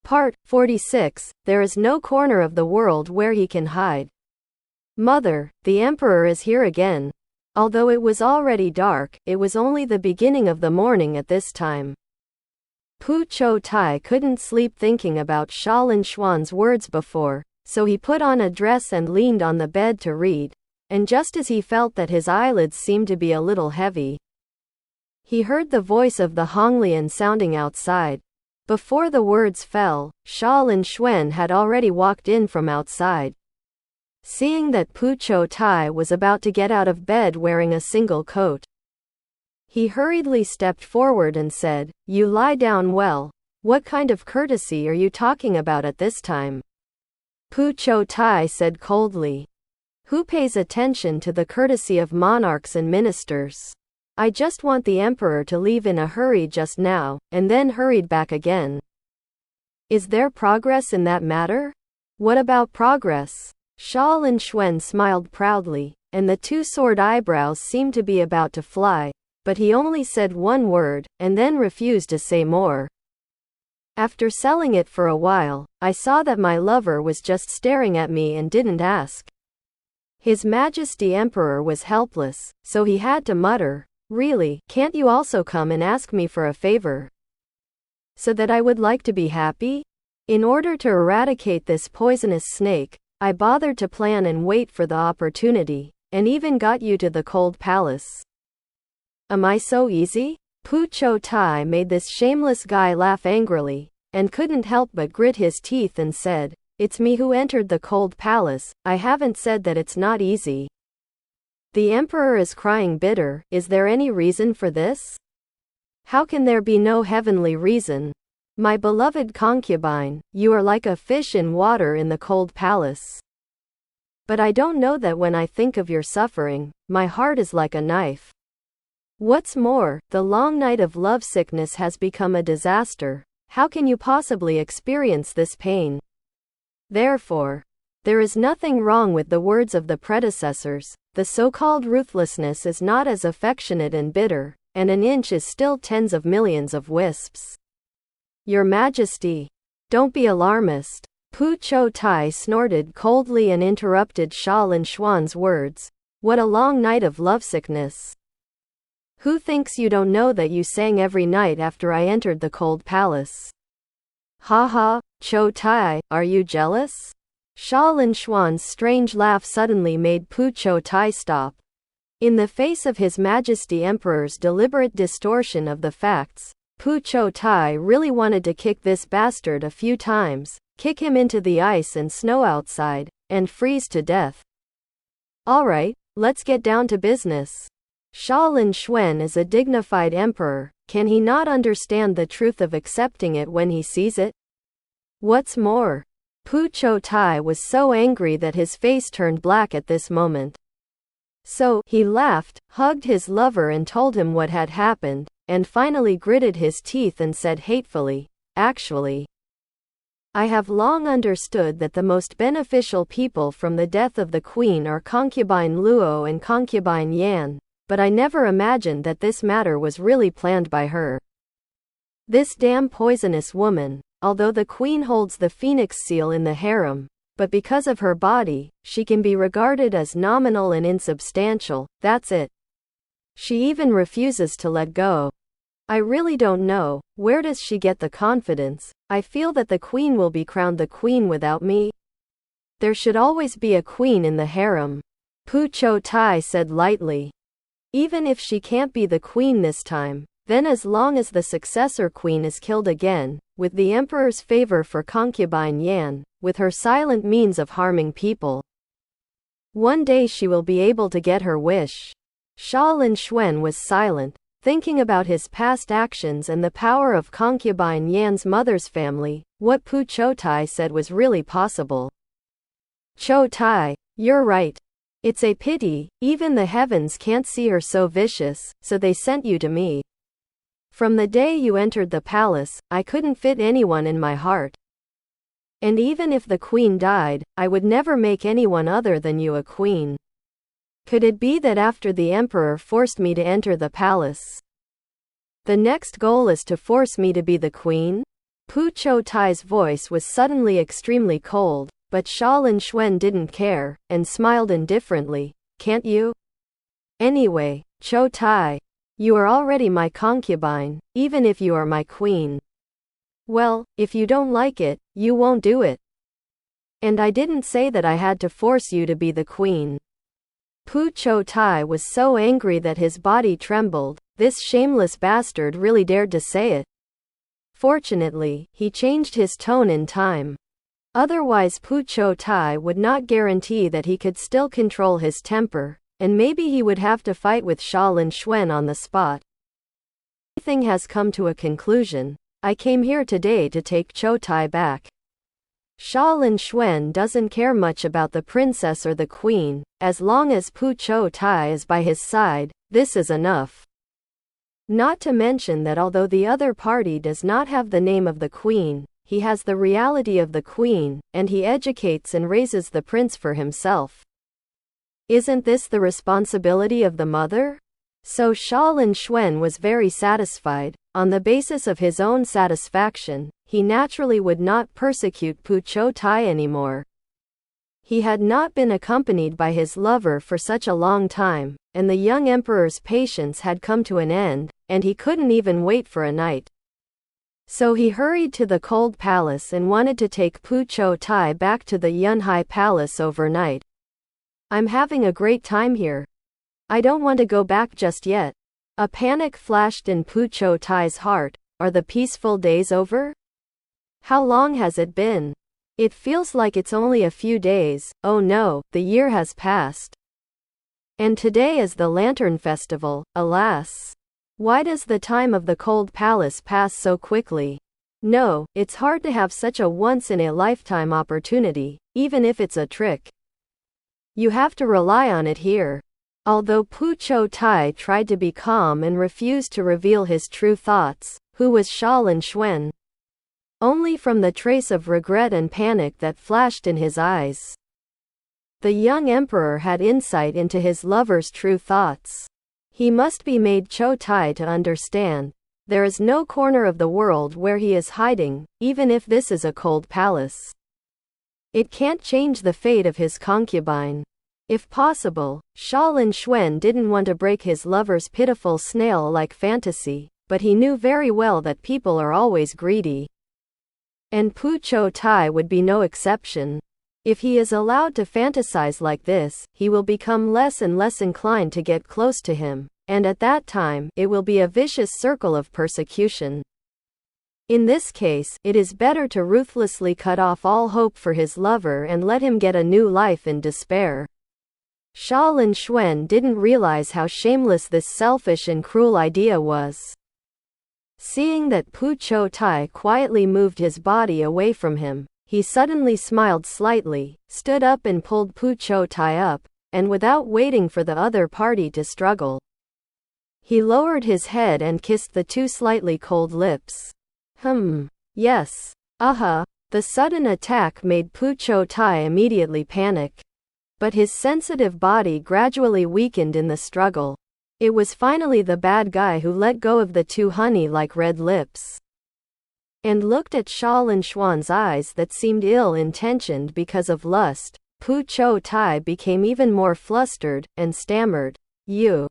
Part 46. There is no corner of the world where he can hide. Mother, the emperor is here again. Although it was already dark, it was only the beginning of the morning at this time. Pu Qiutai couldn't sleep thinking about Xia Linxuan's words before, so he put on a dress and leaned on the bed to read, and just as he felt that his eyelids seemed to be a little heavy, he heard the voice of the Honglian sounding outside. Before the words fell, Xia Linxuan had already walked in from outside. Seeing that Pu Qiutai was about to get out of bed wearing a single coat, he hurriedly stepped forward and said, "You lie down well. What kind of courtesy are you talking about at this time?" Pu Qiutai said coldly. "Who pays attention to the courtesy of monarchs and ministers? I just want the emperor to leave in a hurry just now," and then hurried back again. "Is there progress in that matter?" "What about progress?" Xia Linxuan smiled proudly, and the two sword eyebrows seemed to be about to fly, but he only said one word, and then refused to say more. "After selling it for a while, I saw that my lover was just staring at me and didn't ask." His Majesty Emperor was helpless, so he had to mutter, "Really, can't you also come and ask me for a favor? So that I would like to be happy? In order to eradicate this poisonous snake, I bothered to plan and wait for the opportunity, and even got you to the cold palace. Am I so easy?" Pu Qiutai made this shameless guy laugh angrily, and couldn't help but grit his teeth and said, "It's me who entered the cold palace. I haven't said that it's not easy." The emperor is crying bitter. Is there any reason for this? How can there be no heavenly reason? My beloved concubine, you are like a fish in water in the cold palace. But I don't know that when I think of your suffering, my heart is like a knife. What's more, the long night of lovesickness has become a disaster. How can you possibly experience this pain? Therefore, there is nothing wrong with the words of the predecessors. The so-called ruthlessness is not as affectionate and bitter, and an inch is still tens of millions of wisps. Your Majesty, don't be alarmist." Pu Qiutai snorted coldly and interrupted Xia Linxuan's words. "What a long night of lovesickness. Who thinks you don't know that you sang every night after I entered the cold palace?" "Ha ha, Qiutai, are you jealous?" Xia Linxuan's strange laugh suddenly made Pu Qiutai stop. In the face of His Majesty Emperor's deliberate distortion of the facts, Pu Qiutai really wanted to kick this bastard a few times, kick him into the ice and snow outside, and freeze to death. "Alright, let's get down to business. Xia Linxuan is a dignified emperor. Can he not understand the truth of accepting it when he sees it? What's more, Pu Qiutai was so angry that his face turned black at this moment. So, he laughed, hugged his lover and told him what had happened, and finally gritted his teeth and said hatefully, "Actually, I have long understood that the most beneficial people from the death of the queen are concubine Luo and concubine Yan, but I never imagined that this matter was really planned by her. This damn poisonous woman, although the queen holds the phoenix seal in the harem, but because of her body, she can be regarded as nominal and insubstantial, that's it. She even refuses to let go. I really don't know, where does she get the confidence? I feel that the queen will be crowned the queen without me. There should always be a queen in the harem," Pu Qiutai said lightly. "Even if she can't be the queen this time, then as long as the successor queen is killed again, with the emperor's favor for concubine Yan, with her silent means of harming people, one day she will be able to get her wish." Xia Linxuan was silent, thinking about his past actions and the power of concubine Yan's mother's family. What Pu Qiutai said was really possible. "Qiutai, you're right. It's a pity, even the heavens can't see her so vicious, so they sent you to me. From the day you entered the palace, I couldn't fit anyone in my heart. And even if the queen died, I would never make anyone other than you a queen. Could it be that after the emperor forced me to enter the palace, the next goal is to force me to be the queen? Pu Qiutai's voice was suddenly extremely cold, but Xia Linxuan didn't care, and smiled indifferently. Can't you? Anyway, Qiutai, you are already my concubine, even if you are my queen. Well, if you don't like it, you won't do it. And I didn't say that I had to force you to be the queen. Pu Qiutai was so angry that his body trembled. This shameless bastard really dared to say it. Fortunately, he changed his tone in time. Otherwise Pu Qiutai would not guarantee that he could still control his temper, and maybe he would have to fight with Xia Linxuan on the spot. Everything has come to a conclusion. I came here today to take Qiutai back. Xia Linxuan doesn't care much about the princess or the queen. As long as Pu Qiutai is by his side, this is enough. Not to mention that although the other party does not have the name of the queen, he has the reality of the queen, and he educates and raises the prince for himself. Isn't this the responsibility of the mother? So Xia Linxuan was very satisfied. On the basis of his own satisfaction, he naturally would not persecute Pu Qiutai anymore. He had not been accompanied by his lover for such a long time, and the young emperor's patience had come to an end, and he couldn't even wait for a night. So he hurried to the cold palace and wanted to take Pu Qiutai back to the Yunhai palace overnight. I'm having a great time here. I don't want to go back just yet. A panic flashed in Pu Qiutai's heart. Are the peaceful days over? How long has it been? It feels like it's only a few days. Oh no, the year has passed. And today is the Lantern Festival, alas. Why does the time of the cold palace pass so quickly? No, it's hard to have such a once-in-a-lifetime opportunity, even if it's a trick. You have to rely on it here. Although Pu Qiutai tried to be calm and refused to reveal his true thoughts, who was Xia Linxuan? Only from the trace of regret and panic that flashed in his eyes. The young emperor had insight into his lover's true thoughts. He must be made Qiutai to understand. There is no corner of the world where he is hiding, even if this is a cold palace. It can't change the fate of his concubine. If possible, Xia Linxuan didn't want to break his lover's pitiful snail-like fantasy, but he knew very well that people are always greedy. And Pu Qiutai would be no exception. If he is allowed to fantasize like this, he will become less and less inclined to get close to him, and at that time, it will be a vicious circle of persecution. In this case, it is better to ruthlessly cut off all hope for his lover and let him get a new life in despair. Xia Linxuan didn't realize how shameless this selfish and cruel idea was. Seeing that Pu Qiutai quietly moved his body away from him, he suddenly smiled slightly, stood up and pulled Pu Qiutai up, and without waiting for the other party to struggle, he lowered his head and kissed the two slightly cold lips. Yes. The sudden attack made Pu Qiutai immediately panic. But his sensitive body gradually weakened in the struggle. It was finally the bad guy who let go of the two honey-like red lips. And looked at Xia Linxuan's eyes that seemed ill-intentioned because of lust. Pu Qiutai became even more flustered, and stammered, "You.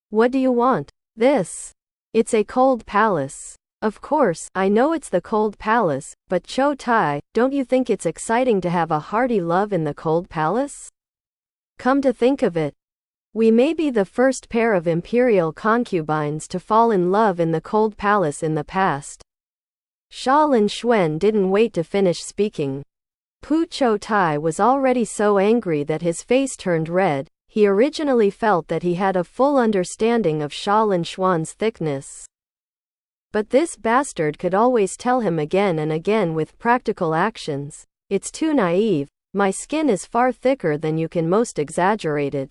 What do you want?" "This. It's a cold palace." "Of course, I know it's the cold palace, but Qiutai, don't you think it's exciting to have a hearty love in the cold palace? Come to think of it, we may be the first pair of imperial concubines to fall in love in the cold palace in the past." Xia Linxuan didn't wait to finish speaking. Pu Qiutai was already so angry that his face turned red. He originally felt that he had a full understanding of Xia Linxuan's thickness. But this bastard could always tell him again and again with practical actions, "It's too naive, my skin is far thicker than you can most exaggerate it.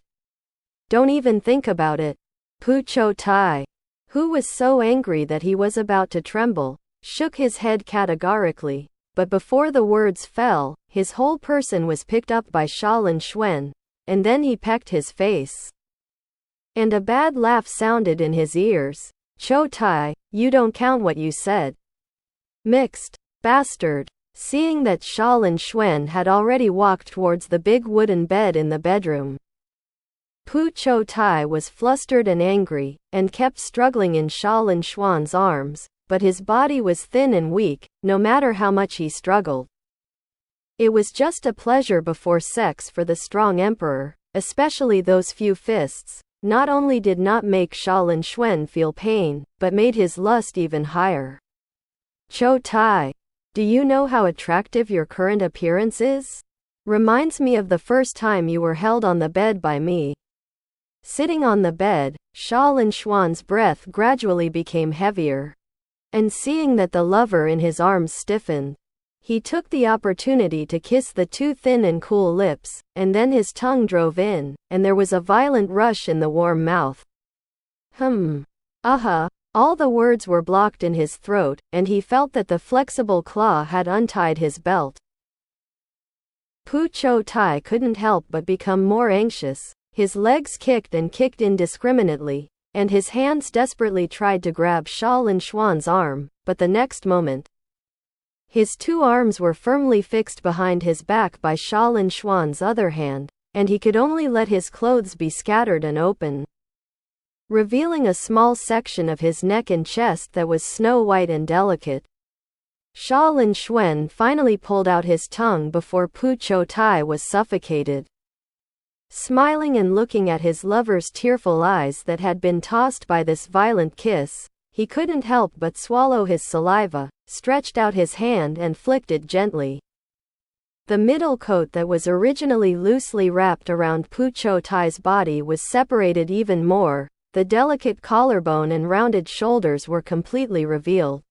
Don't even think about it." Pu Qiutai, who was so angry that he was about to tremble, shook his head categorically, but before the words fell, his whole person was picked up by Xia Linxuan, and then he pecked his face. And a bad laugh sounded in his ears. "Qiutai, you don't count what you said. Mixed bastard. Seeing that Xia Linxuan had already walked towards the big wooden bed in the bedroom, Pu Qiutai was flustered and angry, and kept struggling in Xia Linxuan's arms, but his body was thin and weak, no matter how much he struggled. It was just a pleasure before sex for the strong emperor, especially those few fists. Not only did not make Xia Linxuan feel pain, but made his lust even higher. Qiutai, do you know how attractive your current appearance is? Reminds me of the first time you were held on the bed by me. Sitting on the bed, Xia Linxuan's breath gradually became heavier. And seeing that the lover in his arms stiffened, he took the opportunity to kiss the two thin and cool lips, and then his tongue drove in, and there was a violent rush in the warm mouth. All the words were blocked in his throat, and he felt that the flexible claw had untied his belt. Pu Qiutai couldn't help but become more anxious. His legs kicked and kicked indiscriminately, and his hands desperately tried to grab Xia Linxuan's arm, but the next moment, his two arms were firmly fixed behind his back by Xia Linxuan's other hand, and he could only let his clothes be scattered and open, revealing a small section of his neck and chest that was snow-white and delicate. Xia Linxuan finally pulled out his tongue before Pu Qiutai was suffocated. Smiling and looking at his lover's tearful eyes that had been tossed by this violent kiss, he couldn't help but swallow his saliva, stretched out his hand and flicked it gently. The middle coat that was originally loosely wrapped around Pu Qiutai's body was separated even more. The delicate collarbone and rounded shoulders were completely revealed.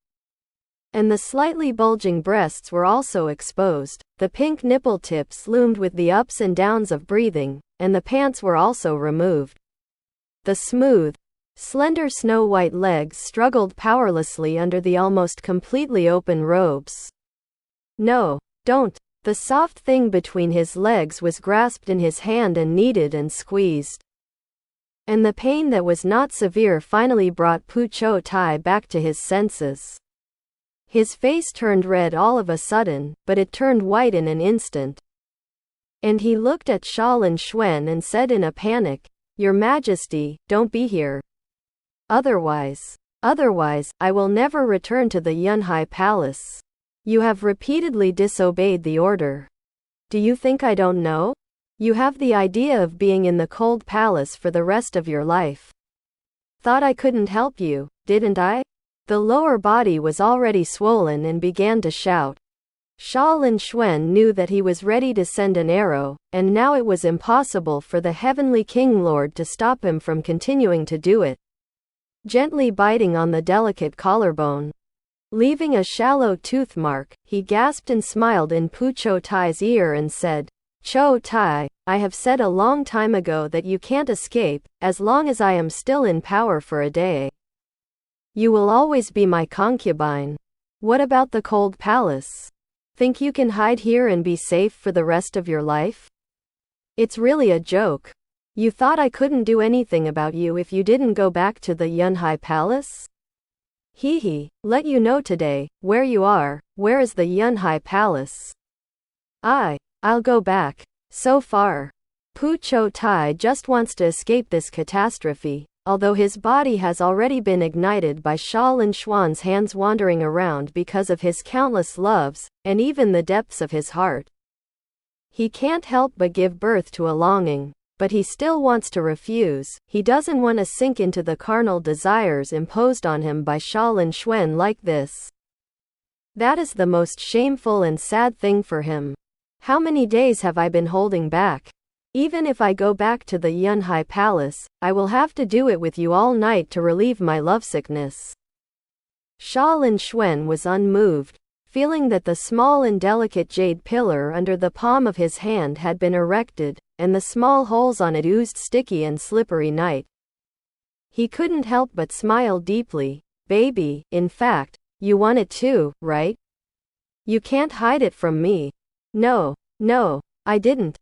And the slightly bulging breasts were also exposed. The pink nipple tips loomed with the ups and downs of breathing, and the pants were also removed. The smooth, slender snow-white legs struggled powerlessly under the almost completely open robes. No, don't. The soft thing between his legs was grasped in his hand and kneaded and squeezed. And the pain that was not severe finally brought Pu Qiutai back to his senses. His face turned red all of a sudden, but it turned white in an instant. And he looked at Xia Linxuan and said in a panic, "Your Majesty, don't be here. Otherwise, I will never return to the Yunhai Palace. You have repeatedly disobeyed the order. Do you think I don't know? You have the idea of being in the cold palace for the rest of your life. Thought I couldn't help you, didn't I?" The lower body was already swollen and began to shout. Xia Linxuan knew that he was ready to send an arrow, and now it was impossible for the heavenly king lord to stop him from continuing to do it. Gently biting on the delicate collarbone, leaving a shallow tooth mark, he gasped and smiled in Pu Qiutai's ear and said, "Qiutai, I have said a long time ago that you can't escape, as long as I am still in power for a day. You will always be my concubine. What about the cold palace? Think you can hide here and be safe for the rest of your life? It's really a joke. You thought I couldn't do anything about you if you didn't go back to the Yunhai Palace? Let you know today, where you are. Where is the Yunhai Palace? I'll go back. So far, Pu Qiutai just wants to escape this catastrophe, although his body has already been ignited by Xia Linxuan's hands wandering around because of his countless loves, and even the depths of his heart. He can't help but give birth to a longing, but he still wants to refuse. He doesn't want to sink into the carnal desires imposed on him by Xia Linxuan like this. That is the most shameful and sad thing for him. How many days have I been holding back? Even if I go back to the Yunhai Palace, I will have to do it with you all night to relieve my lovesickness." Xia Linxuan was unmoved, feeling that the small and delicate jade pillar under the palm of his hand had been erected, and the small holes on it oozed sticky and slippery night. He couldn't help but smile deeply. "Baby, in fact, you want it too, right? You can't hide it from me." No, I didn't.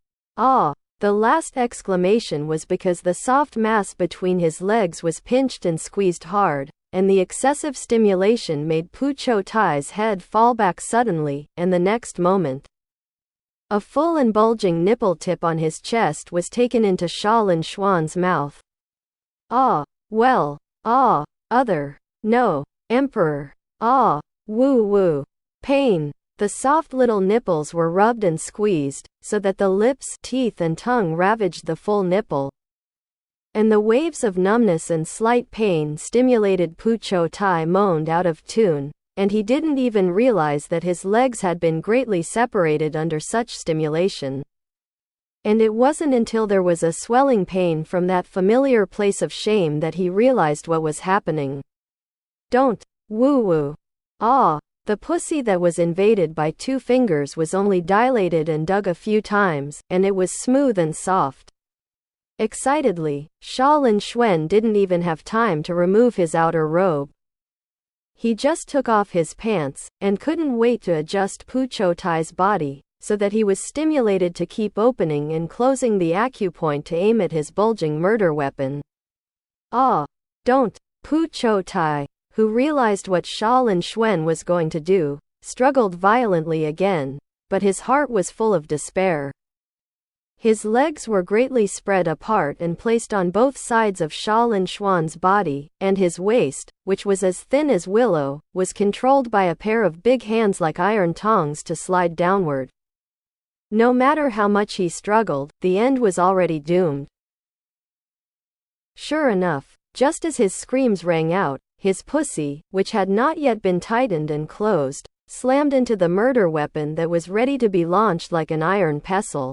The last exclamation was because the soft mass between his legs was pinched and squeezed hard, and the excessive stimulation made Pu Qiutai's head fall back suddenly, and the next moment, a full and bulging nipple tip on his chest was taken into Xia Linxuan's mouth. Ah, well, ah, other, no, emperor, ah, woo woo, pain. The soft little nipples were rubbed and squeezed, so that the lips, teeth and tongue ravaged the full nipple. And the waves of numbness and slight pain stimulated Pu Qiutai moaned out of tune, and he didn't even realize that his legs had been greatly separated under such stimulation. And it wasn't until there was a swelling pain from that familiar place of shame that he realized what was happening. Don't, woo-woo. Ah, the pussy that was invaded by 2 fingers was only dilated and dug a few times, and it was smooth and soft. Excitedly, Xia Linxuan didn't even have time to remove his outer robe. He just took off his pants, and couldn't wait to adjust Pu Qiutai's body, so that he was stimulated to keep opening and closing the acupoint to aim at his bulging murder weapon. Ah, don't, Pu Qiutai, who realized what Xia Linxuan was going to do, struggled violently again, but his heart was full of despair. His legs were greatly spread apart and placed on both sides of Xia Linxuan's body, and his waist, which was as thin as willow, was controlled by a pair of big hands like iron tongs to slide downward. No matter how much he struggled, the end was already doomed. Sure enough, just as his screams rang out, his pussy, which had not yet been tightened and closed, slammed into the murder weapon that was ready to be launched like an iron pestle.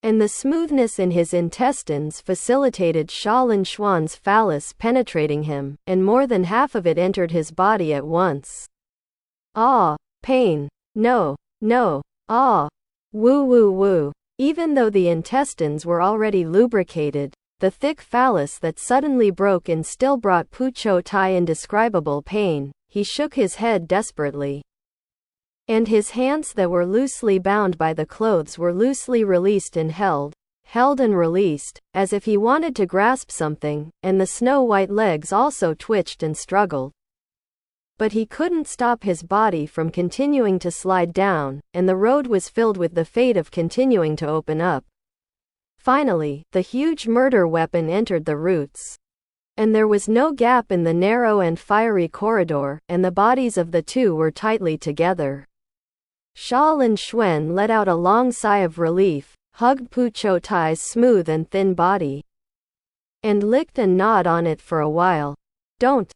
And the smoothness in his intestines facilitated Xia Linxuan's phallus penetrating him, and more than half of it entered his body at once. Ah, pain. No, no, ah, woo woo woo. Even though the intestines were already lubricated, the thick phallus that suddenly broke in still brought Pu Qiutai indescribable pain. He shook his head desperately. And his hands that were loosely bound by the clothes were loosely released and held and released, as if he wanted to grasp something, and the snow-white legs also twitched and struggled. But he couldn't stop his body from continuing to slide down, and the road was filled with the fate of continuing to open up. Finally, the huge murder weapon entered the roots. And there was no gap in the narrow and fiery corridor, and the bodies of the two were tightly together. Xia Linxuan let out a long sigh of relief, hugged Pu Qiutai's smooth and thin body, and licked and gnawed on it for a while. Don't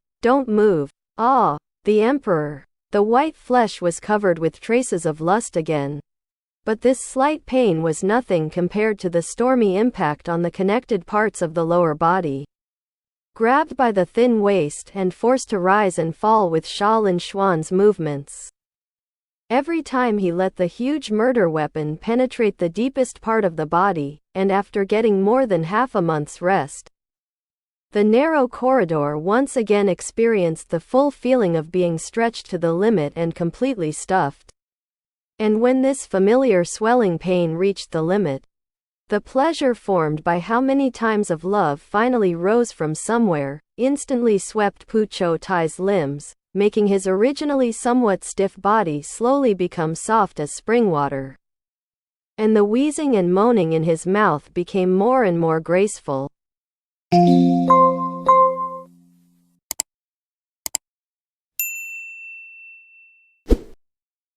move. Ah, the emperor. The white flesh was covered with traces of lust again. But this slight pain was nothing compared to the stormy impact on the connected parts of the lower body. Grabbed by the thin waist and forced to rise and fall with Xia Linxuan's movements. Every time he let the huge murder weapon penetrate the deepest part of the body, and after getting more than half a month's rest, the narrow corridor once again experienced the full feeling of being stretched to the limit and completely stuffed. And when this familiar swelling pain reached the limit, the pleasure formed by how many times of love finally rose from somewhere, instantly swept Pu Qiutai's limbs, making his originally somewhat stiff body slowly become soft as spring water. And the wheezing and moaning in his mouth became more and more graceful.